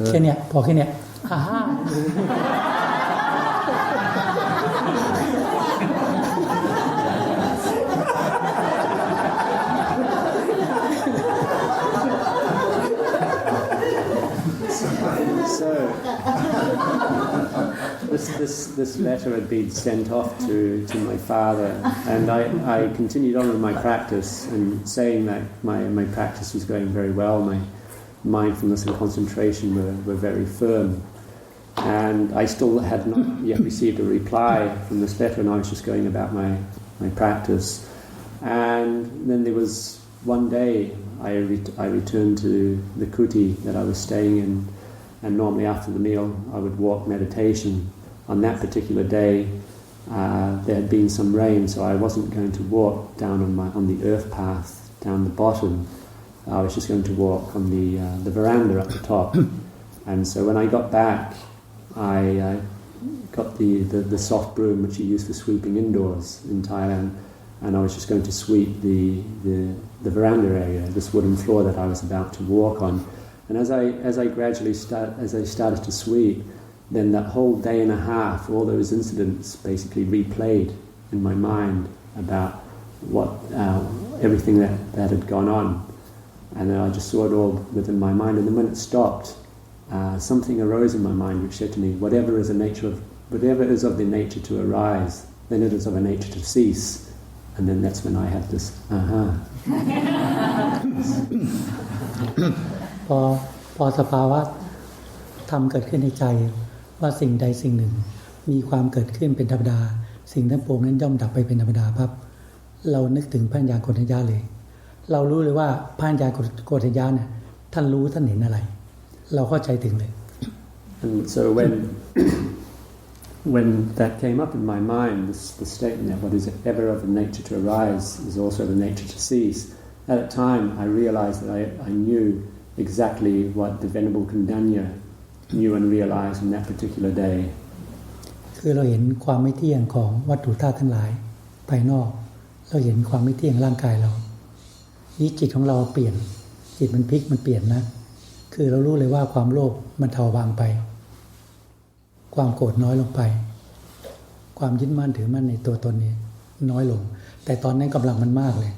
แค่เนี้ยพอแค่เนี้ยSo this letter had been sent off to my father, and I continued on with my practice and saying that my practice was going very well. My mindfulness and concentration were very firm, and I still had not yet received a reply from this letter, and I was just going about my practice. And then there was one day I returned to the kuti that I was staying in, and normally after the meal I would walk meditation. On that particular day there had been some rain, so I wasn't going to walk down on the earth path down the bottom. I was just going to walk on the veranda at the top. And so when I got back, I got the soft broom which you use for sweeping indoors in Thailand, and I was just going to sweep the veranda area, this wooden floor that I was about to walk on. And as I gradually started to sweep, then that whole day and a half, all those incidents basically replayed in my mind about what everything that had gone on. And then I just saw it all within my mind. And then when it stopped, something arose in my mind which said to me, whatever is of the nature to arise, then it is of a nature to cease. And then that's when I had this aha. พอสภาวะธรรมเกิดขึ้นในใจว่าสิ่งใดสิ่งหนึ่งมีความเกิดขึ้นเป็นธรรมดาสิ่งทั้งปวงนั้นย่อมดับไปเป็นธรรมดาปั๊บเรานึกถึงพระญาณโกฏฐัญญาเลยเรารู้เลยว่าพระญาณโกฏฐัญญาเนี่ยท่านรู้ท่านเห็นอะไรเราเข้าใจถึงเลย And so when that came up in my mind, the statement that what is ever of the nature to arise is also the nature to cease. At that time, I realized that I knew exactly what the Venerable Kundanya knew and realized on that particular day. คือเราเห็นความไม่เที่ยงของวัตถุธาตุทั้งหลายภายนอกเราเห็นความไม่เที่ยงร่างกายเรานี่จิตของเราเปลี่ยนจิตมันพลิกมันเปลี่ยนนะคือเรารู้เลยว่าความโลภมันเทาบางไปความโกรธน้อยลงไปความยึดมั่นถือมั่นในตัวตนนี้น้อยลงแต่ตอนนั้นกำลังมันมากเลย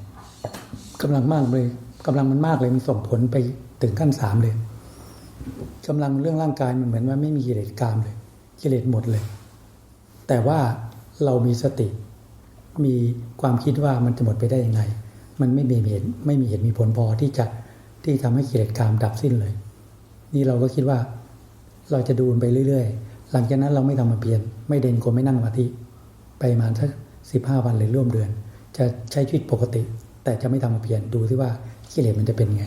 กำลังมันมากเลยมันส่งผลไปถึงขั้น3เลยกำลังเรื่องร่างกายมันเหมือนว่าไม่มีกิเลสกามเลยกิเลสหมดเลยแต่ว่าเรามีสติมีความคิดว่ามันจะหมดไปได้ยังไงมันไม่มีเหตุมีผลพอที่ทำให้กิเลสกามดับสิ้นเลยนี่เราก็คิดว่าเราจะดูไปเรื่อยๆหลังจากนั้นเราไม่ทำความเพียรไม่เดินกรมไม่นั่งสมาธิไปประมาณสัก15 วันหรือร่วมเดือนจะใช้ชีวิตปกติแต่จะไม่ทำความเพียรดูที่ว่ากิเลสมันจะเป็นไง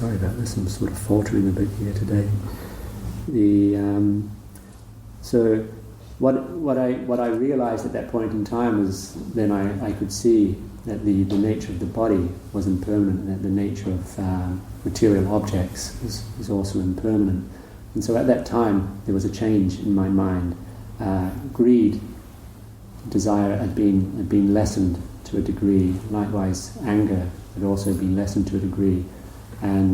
Sorry about this. I'm sort of faltering a bit here today. So what I realized at that point in time was then I could see that the nature of the body was impermanent, and that the nature of material objects is also impermanent. And so at that time there was a change in my mind. Greed, desire had been lessened to a degree. Likewise, anger had also been lessened to a degree, and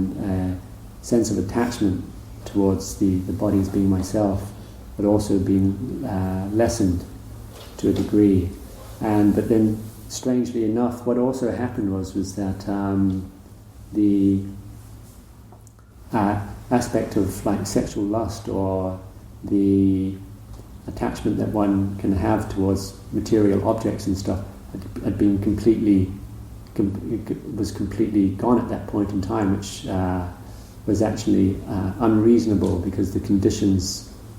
sense of attachment towards the body as being myself had also been lessened to a degree. But then, strangely enough, what also happened was that the aspect of like sexual lust or the attachment that one can have towards material objects and stuff had been completely gone at that point in time, which was actually unreasonable because the conditions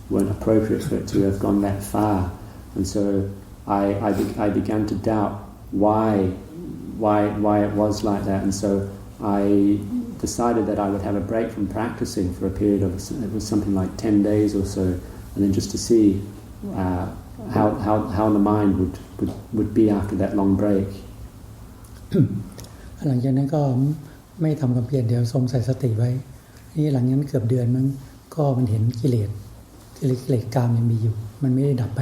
weren't appropriate for it to have gone that far. And so I began to doubt why it was like that. And so I decided that I would have a break from practicing for a period of, it was something like 10 days or so, and then just to see how the mind would be after that long break. หลังจากนั้นก็ไม่ทำความเพียรเดี๋ยวทรงใส่สติไว้นี่หลังจากนั้นเกือบเดือนมั้งก็มันเห็นกิเลสกามยังมีอยู่มันไม่ได้ดับไป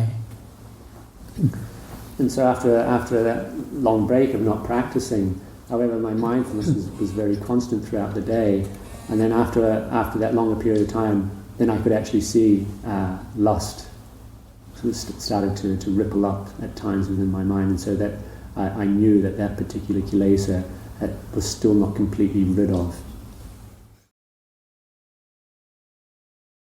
And so after that long break of not practicing, however, my mindfulness was very constant throughout the day. And then after that longer period of time, then I could actually see lust started to ripple up at times within my mind. And so that I knew that particular kilesa was still not completely rid of.